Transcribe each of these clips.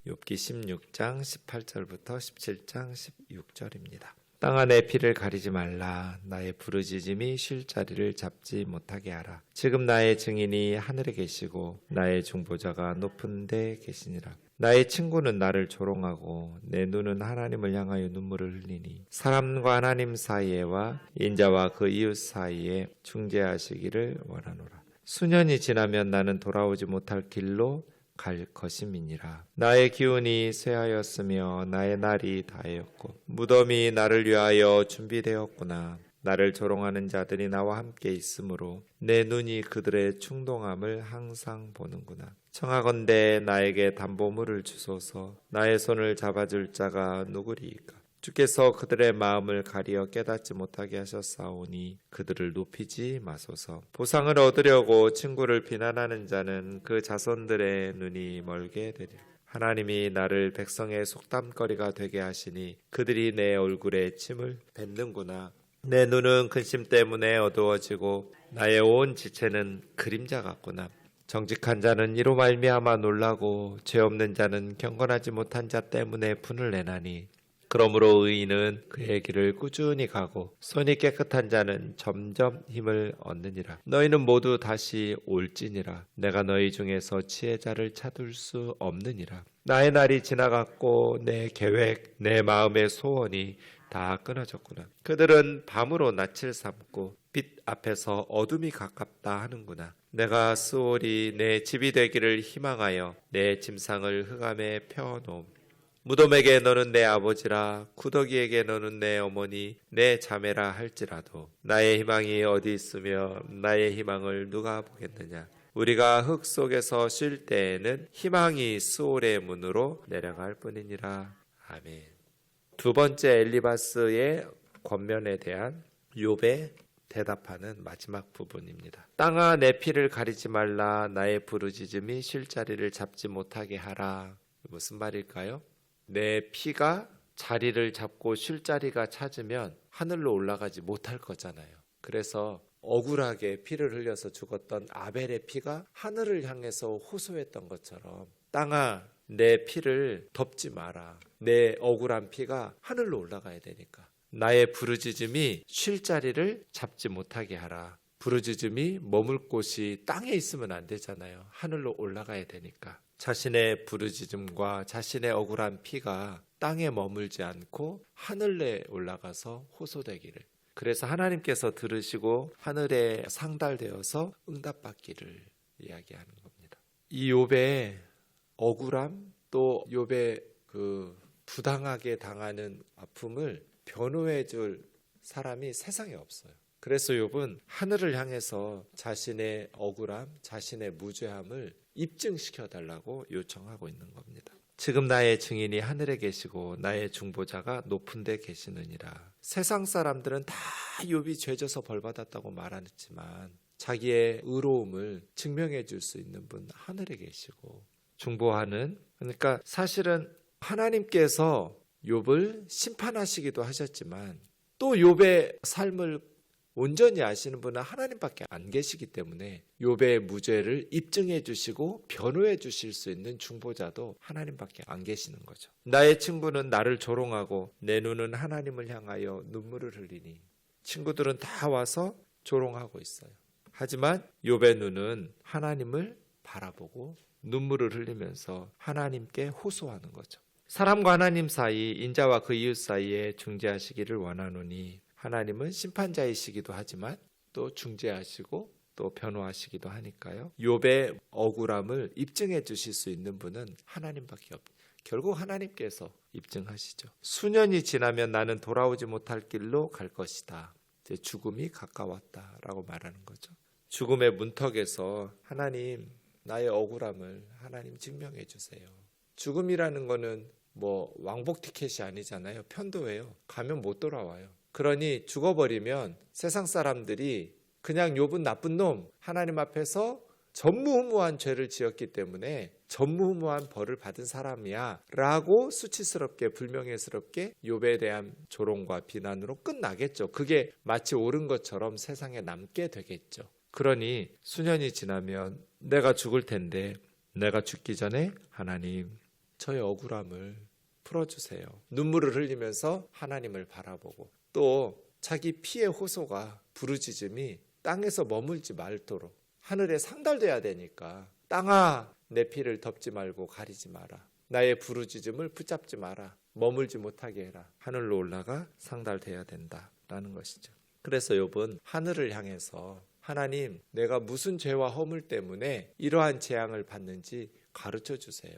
욥기 16장 18절부터 17장 16절입니다. 땅아 내 피를 가리지 말라. 나의 부르짖음이 쉴 자리를 잡지 못하게 하라. 지금 나의 증인이 하늘에 계시고 나의 중보자가 높은 데 계시니라. 나의 친구는 나를 조롱하고 내 눈은 하나님을 향하여 눈물을 흘리니 사람과 하나님 사이에와 인자와 그 이웃 사이에 중재하시기를 원하노라. 수년이 지나면 나는 돌아오지 못할 길로 갈 것임이니라. 나의 기운이 쇠하였으며 나의 날이 다하였고 무덤이 나를 위하여 준비되었구나. 나를 조롱하는 자들이 나와 함께 있으므로 내 눈이 그들의 충동함을 항상 보는구나. 청하건대 나에게 담보물을 주소서. 나의 손을 잡아줄 자가 누구리이까? 주께서 그들의 마음을 가리어 깨닫지 못하게 하셨사오니 그들을 높이지 마소서. 보상을 얻으려고 친구를 비난하는 자는 그 자손들의 눈이 멀게 되리라. 하나님이 나를 백성의 속담거리가 되게 하시니 그들이 내 얼굴에 침을 뱉는구나. 내 눈은 근심 때문에 어두워지고 나의 온 지체는 그림자 같구나. 정직한 자는 이로 말미암아 놀라고 죄 없는 자는 경건하지 못한 자 때문에 분을 내나니 그러므로 의인은 그의 길을 꾸준히 가고 손이 깨끗한 자는 점점 힘을 얻느니라. 너희는 모두 다시 올지니라. 내가 너희 중에서 지혜자를 찾을 수 없느니라. 나의 날이 지나갔고 내 계획, 내 마음의 소원이 다 끊어졌구나. 그들은 밤으로 낯을 삼고 빛 앞에서 어둠이 가깝다 하는구나. 내가 스올이 내 집이 되기를 희망하여 내 침상을 흑암에 펴놓음. 무덤에게 너는 내 아버지라 구더기에게 너는 내 어머니 내 자매라 할지라도 나의 희망이 어디 있으며 나의 희망을 누가 보겠느냐. 우리가 흙 속에서 쉴 때에는 희망이 스올의 문으로 내려갈 뿐이니라. 아멘. 두 번째 엘리바스의 권면에 대한 욥의 대답하는 마지막 부분입니다. 땅아 내 피를 가리지 말라. 나의 부르짖음이 쉴 자리를 잡지 못하게 하라. 무슨 말일까요? 내 피가 자리를 잡고 쉴 자리가 찾으면 하늘로 올라가지 못할 거잖아요. 그래서 억울하게 피를 흘려서 죽었던 아벨의 피가 하늘을 향해서 호소했던 것처럼 땅아 내 피를 덮지 마라. 내 억울한 피가 하늘로 올라가야 되니까 나의 부르짖음이 쉴 자리를 잡지 못하게 하라. 부르짖음이 머물 곳이 땅에 있으면 안 되잖아요. 하늘로 올라가야 되니까 자신의 부르짖음과 자신의 억울한 피가 땅에 머물지 않고 하늘에 올라가서 호소되기를, 그래서 하나님께서 들으시고 하늘에 상달되어서 응답받기를 이야기하는 겁니다. 이 욥의 억울함, 또 욥의 그 부당하게 당하는 아픔을 변호해 줄 사람이 세상에 없어요. 그래서 욥은 하늘을 향해서 자신의 억울함, 자신의 무죄함을 입증시켜 달라고 요청하고 있는 겁니다. 지금 나의 증인이 하늘에 계시고 나의 중보자가 높은 데 계시느니라. 세상 사람들은 다 욥이 죄져서 벌받았다고 말하지만 자기의 의로움을 증명해 줄 수 있는 분 하늘에 계시고 중보하는, 그러니까 사실은 하나님께서 욥을 심판하시기도 하셨지만 또 욥의 삶을 온전히 아시는 분은 하나님밖에 안 계시기 때문에 욥의 무죄를 입증해 주시고 변호해 주실 수 있는 중보자도 하나님밖에 안 계시는 거죠. 나의 친구는 나를 조롱하고 내 눈은 하나님을 향하여 눈물을 흘리니. 친구들은 다 와서 조롱하고 있어요. 하지만 욥의 눈은 하나님을 바라보고 눈물을 흘리면서 하나님께 호소하는 거죠. 사람과 하나님 사이, 인자와 그 이웃 사이에 중재하시기를 원하노니. 하나님은 심판자이시기도 하지만 또 중재하시고 또 변호하시기도 하니까요. 욥의 억울함을 입증해 주실 수 있는 분은 하나님밖에 없다. 결국 하나님께서 입증하시죠. 수년이 지나면 나는 돌아오지 못할 길로 갈 것이다. 이제 죽음이 가까웠다라고 말하는 거죠. 죽음의 문턱에서 하나님, 나의 억울함을 하나님 증명해 주세요. 죽음이라는 거는 뭐 왕복 티켓이 아니잖아요. 편도예요. 가면 못 돌아와요. 그러니 죽어버리면 세상 사람들이 그냥 욥은 나쁜 놈, 하나님 앞에서 전무후무한 죄를 지었기 때문에 전무후무한 벌을 받은 사람이야 라고 수치스럽게 불명예스럽게 욥에 대한 조롱과 비난으로 끝나겠죠. 그게 마치 옳은 것처럼 세상에 남게 되겠죠. 그러니 수년이 지나면 내가 죽을 텐데 내가 죽기 전에 하나님, 저의 억울함을 풀어주세요. 눈물을 흘리면서 하나님을 바라보고 또 자기 피의 호소가 부르짖음이 땅에서 머물지 말도록 하늘에 상달돼야 되니까 땅아 내 피를 덮지 말고 가리지 마라. 나의 부르짖음을 붙잡지 마라. 머물지 못하게 해라. 하늘로 올라가 상달돼야 된다라는 것이죠. 그래서 욥은 하늘을 향해서 하나님 내가 무슨 죄와 허물 때문에 이러한 재앙을 받는지 가르쳐 주세요.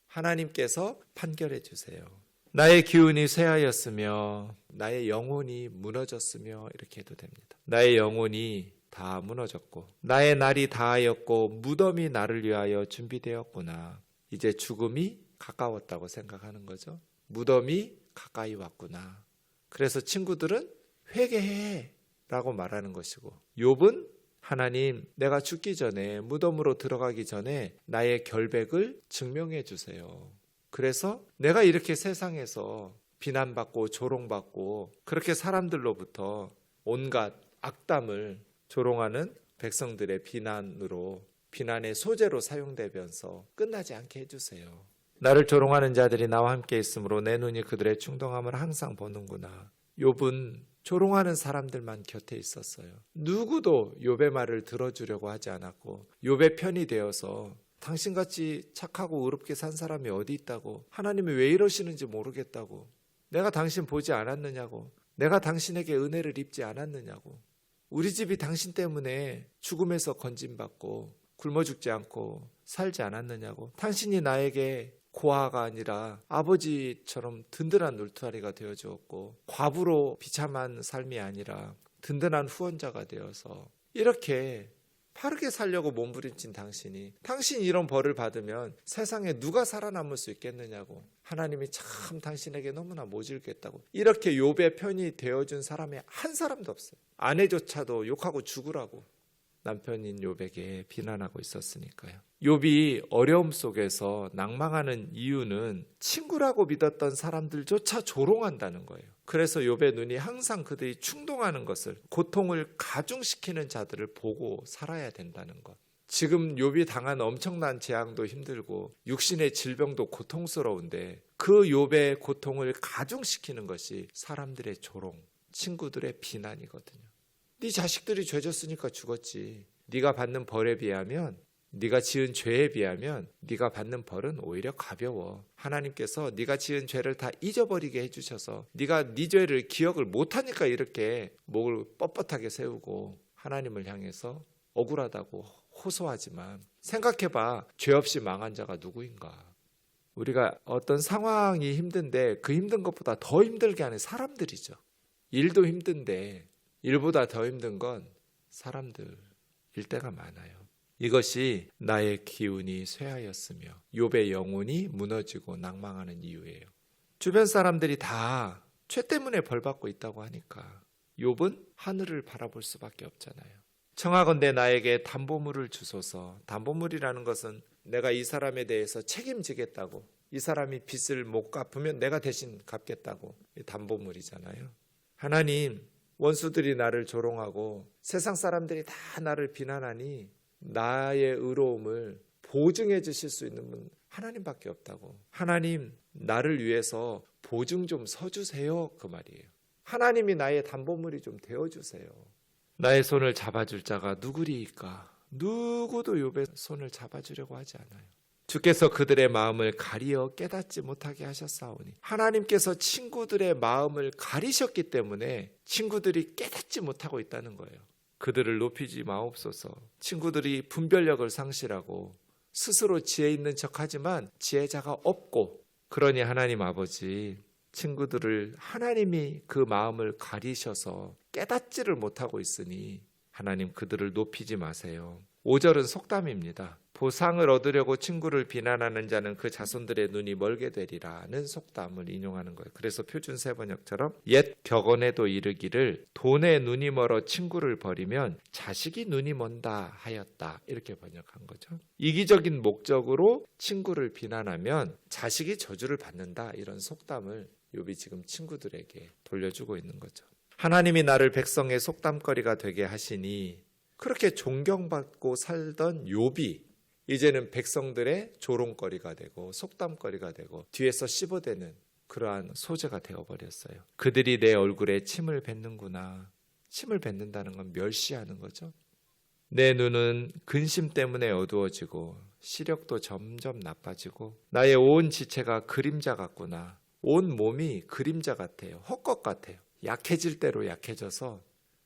하나님께서 판결해 주세요. 나의 기운이 쇠하였으며 나의 영혼이 무너졌으며 이렇게 해도 됩니다. 나의 영혼이 다 무너졌고 나의 날이 다하였고 무덤이 나를 위하여 준비되었구나. 이제 죽음이 가까웠다고 생각하는 거죠. 무덤이 가까이 왔구나. 그래서 친구들은 회개해 라고 말하는 것이고 욥은 하나님 내가 죽기 전에 무덤으로 들어가기 전에 나의 결백을 증명해 주세요. 그래서 내가 이렇게 세상에서 비난받고 조롱받고 그렇게 사람들로부터 온갖 악담을 조롱하는 백성들의 비난으로 비난의 소재로 사용되면서 끝나지 않게 해주세요. 나를 조롱하는 자들이 나와 함께 있으므로 내 눈이 그들의 충동함을 항상 보는구나. 욥은 조롱하는 사람들만 곁에 있었어요. 누구도 욥의 말을 들어주려고 하지 않았고 욥의 편이 되어서 당신같이 착하고 의롭게 산 사람이 어디 있다고, 하나님이 왜 이러시는지 모르겠다고, 내가 당신 보지 않았느냐고, 내가 당신에게 은혜를 입지 않았느냐고, 우리 집이 당신 때문에 죽음에서 건짐받고 굶어 죽지 않고 살지 않았느냐고, 당신이 나에게 고아가 아니라 아버지처럼 든든한 울타리가 되어주었고 과부로 비참한 삶이 아니라 든든한 후원자가 되어서 이렇게 바르게 살려고 몸부림친 당신이, 당신이 이런 벌을 받으면 세상에 누가 살아남을 수 있겠느냐고, 하나님이 참 당신에게 너무나 모질겠다고, 이렇게 욥의 편이 되어준 사람이 한 사람도 없어요. 아내조차도 욕하고 죽으라고 남편인 욥에게 비난하고 있었으니까요. 욥이 어려움 속에서 낭망하는 이유는 친구라고 믿었던 사람들조차 조롱한다는 거예요. 그래서 욥의 눈이 항상 그들이 충동하는 것을, 고통을 가중시키는 자들을 보고 살아야 된다는 것. 지금 욥이 당한 엄청난 재앙도 힘들고 육신의 질병도 고통스러운데 그 욥의 고통을 가중시키는 것이 사람들의 조롱, 친구들의 비난이거든요. 네 자식들이 죄졌으니까 죽었지. 네가 받는 벌에 비하면, 네가 지은 죄에 비하면 네가 받는 벌은 오히려 가벼워. 하나님께서 네가 지은 죄를 다 잊어버리게 해주셔서 네가 네 죄를 기억을 못하니까 이렇게 목을 뻣뻣하게 세우고 하나님을 향해서 억울하다고 호소하지만, 생각해봐. 죄 없이 망한 자가 누구인가? 우리가 어떤 상황이 힘든데 그 힘든 것보다 더 힘들게 하는 사람들이죠. 일도 힘든데 일보다 더 힘든 건 사람들일 때가 많아요. 이것이 나의 기운이 쇠하였으며 욥의 영혼이 무너지고 낭망하는 이유예요. 주변 사람들이 다 죄 때문에 벌받고 있다고 하니까 욥은 하늘을 바라볼 수밖에 없잖아요. 청하건대 나에게 담보물을 주소서. 담보물이라는 것은 내가 이 사람에 대해서 책임지겠다고, 이 사람이 빚을 못 갚으면 내가 대신 갚겠다고, 담보물이잖아요. 하나님, 원수들이 나를 조롱하고 세상 사람들이 다 나를 비난하니 나의 의로움을 보증해 주실 수 있는 분 하나님밖에 없다고. 하나님, 나를 위해서 보증 좀 서주세요, 그 말이에요. 하나님이 나의 담보물이 좀 되어주세요. 나의 손을 잡아줄 자가 누구리이까? 누구도 욥의 손을 잡아주려고 하지 않아요. 주께서 그들의 마음을 가리어 깨닫지 못하게 하셨사오니, 하나님께서 친구들의 마음을 가리셨기 때문에 친구들이 깨닫지 못하고 있다는 거예요. 그들을 높이지 마옵소서. 친구들이 분별력을 상실하고 스스로 지혜 있는 척하지만 지혜자가 없고, 그러니 하나님 아버지, 친구들을 하나님이 그 마음을 가리셔서 깨닫지를 못하고 있으니 하나님 그들을 높이지 마세요. 5절은 속담입니다. 보상을 얻으려고 친구를 비난하는 자는 그 자손들의 눈이 멀게 되리라는 속담을 인용하는 거예요. 그래서 표준 세번역처럼 옛 격언에도 이르기를 돈에 눈이 멀어 친구를 버리면 자식이 눈이 먼다 하였다, 이렇게 번역한 거죠. 이기적인 목적으로 친구를 비난하면 자식이 저주를 받는다, 이런 속담을 욥이 지금 친구들에게 돌려주고 있는 거죠. 하나님이 나를 백성의 속담거리가 되게 하시니, 그렇게 존경받고 살던 욥이 이제는 백성들의 조롱거리가 되고 속담거리가 되고 뒤에서 씹어대는 그러한 소재가 되어버렸어요. 그들이 내 얼굴에 침을 뱉는구나. 침을 뱉는다는 건 멸시하는 거죠. 내 눈은 근심 때문에 어두워지고 시력도 점점 나빠지고 나의 온 지체가 그림자 같구나. 온 몸이 그림자 같아요. 헛것 같아요. 약해질 대로 약해져서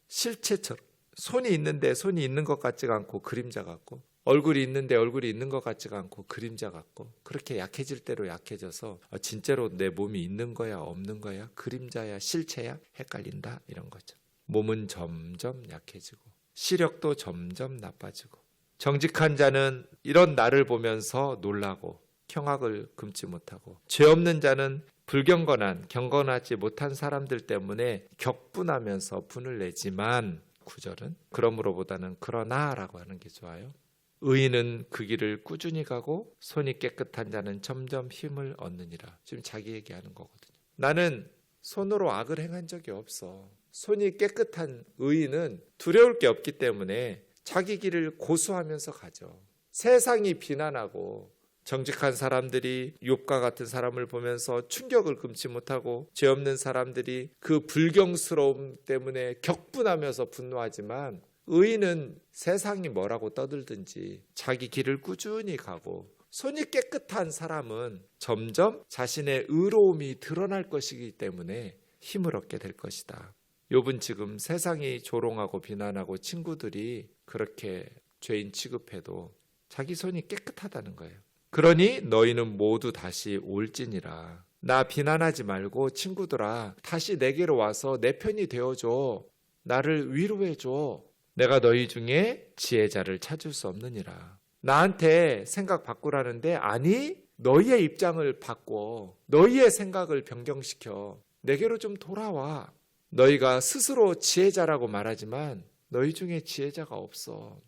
실체처럼 손이 있는데 손이 있는 것 같지가 않고 그림자 같고 얼굴이 있는데 얼굴이 있는 것 같지가 않고 그림자 같고 그렇게 약해질 대로 약해져서 진짜로 내 몸이 있는 거야 없는 거야 그림자야 실체야 헷갈린다 이런 거죠. 몸은 점점 약해지고 시력도 점점 나빠지고 정직한 자는 이런 나를 보면서 놀라고 경악을 금치 못하고 죄 없는 자는 불경건한 경건하지 못한 사람들 때문에 격분하면서 분을 내지만 9절은 그러므로보다는 그러나라고 하는 게 좋아요. 의인은 그 길을 꾸준히 가고 손이 깨끗한 자는 점점 힘을 얻느니라. 지금 자기 얘기하는 거거든요. 나는 손으로 악을 행한 적이 없어. 손이 깨끗한 의인은 두려울 게 없기 때문에 자기 길을 고수하면서 가죠. 세상이 비난하고 정직한 사람들이 욥과 같은 사람을 보면서 충격을 금치 못하고 죄 없는 사람들이 그 불경스러움 때문에 격분하면서 분노하지만 의인은 세상이 뭐라고 떠들든지 자기 길을 꾸준히 가고 손이 깨끗한 사람은 점점 자신의 의로움이 드러날 것이기 때문에 힘을 얻게 될 것이다. 욥은 지금 세상이 조롱하고 비난하고 친구들이 그렇게 죄인 취급해도 자기 손이 깨끗하다는 거예요. 그러니 너희는 모두 다시 올지니라. 나 비난하지 말고 친구들아 다시 내게로 와서 내 편이 되어줘. 나를 위로해줘. 내가 너희 중에 지혜자를 찾을 수 없느니라. 나한테 생각 바꾸라는데 아니 너희의 입장을 바꿔. 너희의 생각을 변경시켜. 내게로 좀 돌아와. 너희가 스스로 지혜자라고 말하지만 너희 중에 지혜자가 없어.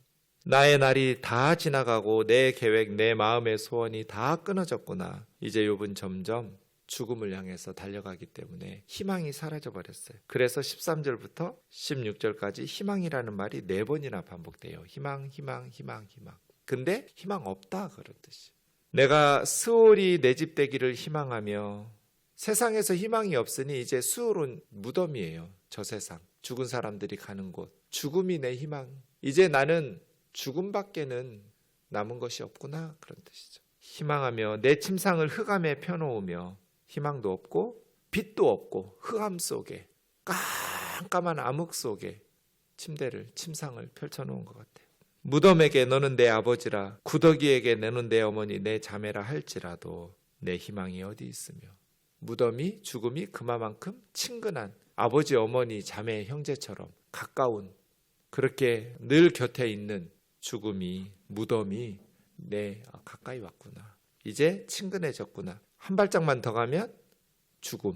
나의 날이 다 지나가고 내 계획, 내 마음의 소원이 다 끊어졌구나. 이제 욥은 점점 죽음을 향해서 달려가기 때문에 희망이 사라져 버렸어요. 그래서 13절부터 16절까지 희망이라는 말이 4번이나 반복돼요. 희망, 희망, 희망, 희망. 근데 희망 없다 그런 뜻이. 내가 스올이 내 집 되기를 희망하며 세상에서 희망이 없으니 이제 스올은 무덤이에요. 저 세상. 죽은 사람들이 가는 곳. 죽음이 내 희망. 이제 나는 죽음밖에는 남은 것이 없구나 그런 뜻이죠. 희망하며 내 침상을 흑암에 펴놓으며 희망도 없고 빛도 없고 흑암 속에 깜깜한 암흑 속에 침상을 펼쳐놓은 것 같아요. 무덤에게 너는 내 아버지라 구더기에게 너는 내 어머니 내 자매라 할지라도 내 희망이 어디 있으며 무덤이 죽음이 그만큼 친근한 아버지 어머니 자매 형제처럼 가까운 그렇게 늘 곁에 있는 죽음이 무덤이 내 가까이 왔구나. 이제 친근해졌구나. 한 발짝만 더 가면 죽음.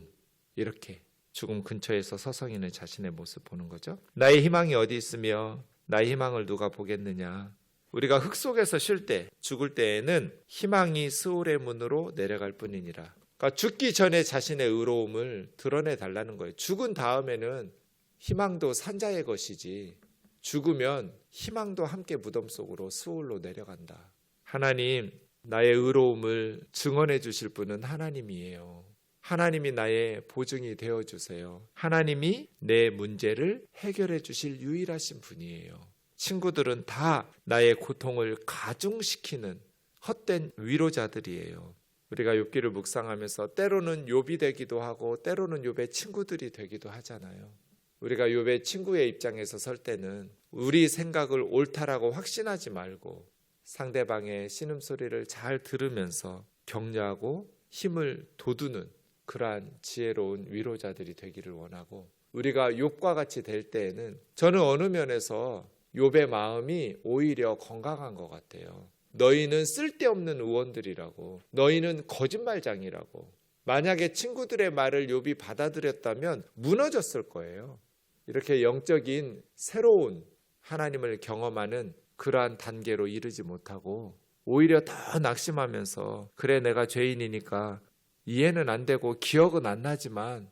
이렇게 죽음 근처에서 서성이는 자신의 모습 보는 거죠. 나의 희망이 어디 있으며 나의 희망을 누가 보겠느냐. 우리가 흙 속에서 쉴 때 죽을 때에는 희망이 스올의 문으로 내려갈 뿐이니라. 그러니까 죽기 전에 자신의 의로움을 드러내달라는 거예요. 죽은 다음에는 희망도 산자의 것이지 죽으면 희망도 함께 무덤 속으로 스올로 내려간다. 하나님, 나의 의로움을 증언해 주실 분은 하나님이에요. 하나님이 나의 보증이 되어주세요. 하나님이 내 문제를 해결해 주실 유일하신 분이에요. 친구들은 다 나의 고통을 가중시키는 헛된 위로자들이에요. 우리가 욥기를 묵상하면서 때로는 욥이 되기도 하고 때로는 욥의 친구들이 되기도 하잖아요. 우리가 욥의 친구의 입장에서 설 때는 우리 생각을 옳다라고 확신하지 말고 상대방의 신음소리를 잘 들으면서 격려하고 힘을 돋우는 그러한 지혜로운 위로자들이 되기를 원하고 우리가 욥과 같이 될 때에는 저는 어느 면에서 욥의 마음이 오히려 건강한 것 같아요. 너희는 쓸데없는 의원들이라고 너희는 거짓말장이라고 만약에 친구들의 말을 욥이 받아들였다면 무너졌을 거예요. 이렇게 영적인 새로운 하나님을 경험하는 그러한 단계로 이르지 못하고 오히려 더 낙심하면서 그래 내가 죄인이니까 이해는 안 되고 기억은 안 나지만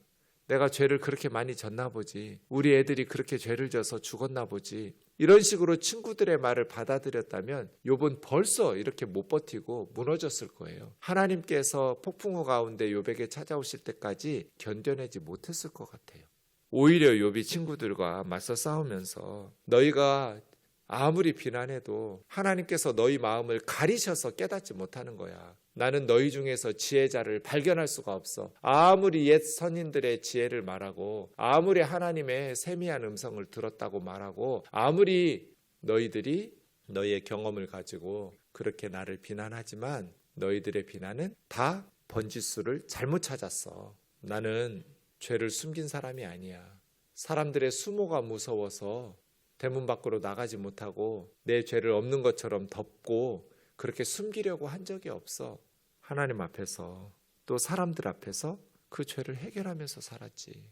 내가 죄를 그렇게 많이 졌나 보지 우리 애들이 그렇게 죄를 져서 죽었나 보지 이런 식으로 친구들의 말을 받아들였다면 욥은 벌써 이렇게 못 버티고 무너졌을 거예요. 하나님께서 폭풍우 가운데 욥에게 찾아오실 때까지 견뎌내지 못했을 것 같아요. 오히려 욥이 친구들과 맞서 싸우면서 너희가 아무리 비난해도 하나님께서 너희 마음을 가리셔서 깨닫지 못하는 거야. 나는 너희 중에서 지혜자를 발견할 수가 없어. 아무리 옛 선인들의 지혜를 말하고 아무리 하나님의 세미한 음성을 들었다고 말하고 아무리 너희들이 너희의 경험을 가지고 그렇게 나를 비난하지만 너희들의 비난은 다 번지수를 잘못 찾았어. 나는 죄를 숨긴 사람이 아니야. 사람들의 수모가 무서워서 대문 밖으로 나가지 못하고 내 죄를 없는 것처럼 덮고 그렇게 숨기려고 한 적이 없어. 하나님 앞에서 또 사람들 앞에서 그 죄를 해결하면서 살았지.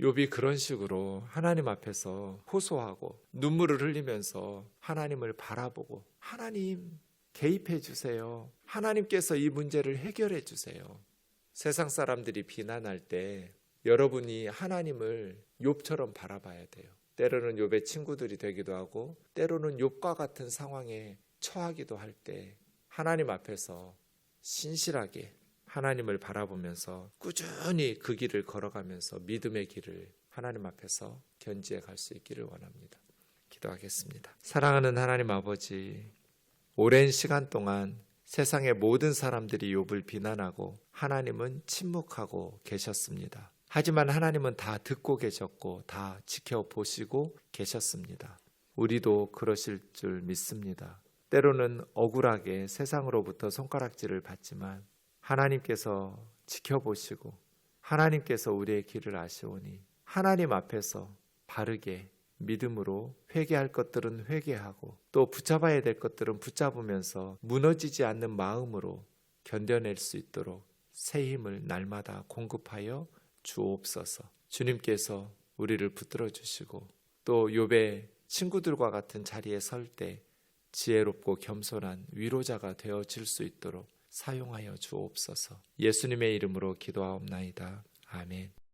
욥이 그런 식으로 하나님 앞에서 호소하고 눈물을 흘리면서 하나님을 바라보고 하나님 개입해 주세요. 하나님께서 이 문제를 해결해 주세요. 세상 사람들이 비난할 때 여러분이 하나님을 욥처럼 바라봐야 돼요. 때로는 욥의 친구들이 되기도 하고 때로는 욥과 같은 상황에 처하기도 할 때 하나님 앞에서 신실하게 하나님을 바라보면서 꾸준히 그 길을 걸어가면서 믿음의 길을 하나님 앞에서 견지해 갈 수 있기를 원합니다. 기도하겠습니다. 사랑하는 하나님 아버지, 오랜 시간 동안 세상의 모든 사람들이 욥을 비난하고 하나님은 침묵하고 계셨습니다. 하지만 하나님은 다 듣고 계셨고 다 지켜보시고 계셨습니다. 우리도 그러실 줄 믿습니다. 때로는 억울하게 세상으로부터 손가락질을 받지만 하나님께서 지켜보시고 하나님께서 우리의 길을 아시오니 하나님 앞에서 바르게 믿음으로 회개할 것들은 회개하고 또 붙잡아야 될 것들은 붙잡으면서 무너지지 않는 마음으로 견뎌낼 수 있도록 새 힘을 날마다 공급하여 주옵소서. 주님께서 우리를 붙들어 주시고 또 욥의 친구들과 같은 자리에 설 때 지혜롭고 겸손한 위로자가 되어질 수 있도록 사용하여 주옵소서. 예수님의 이름으로 기도하옵나이다. 아멘.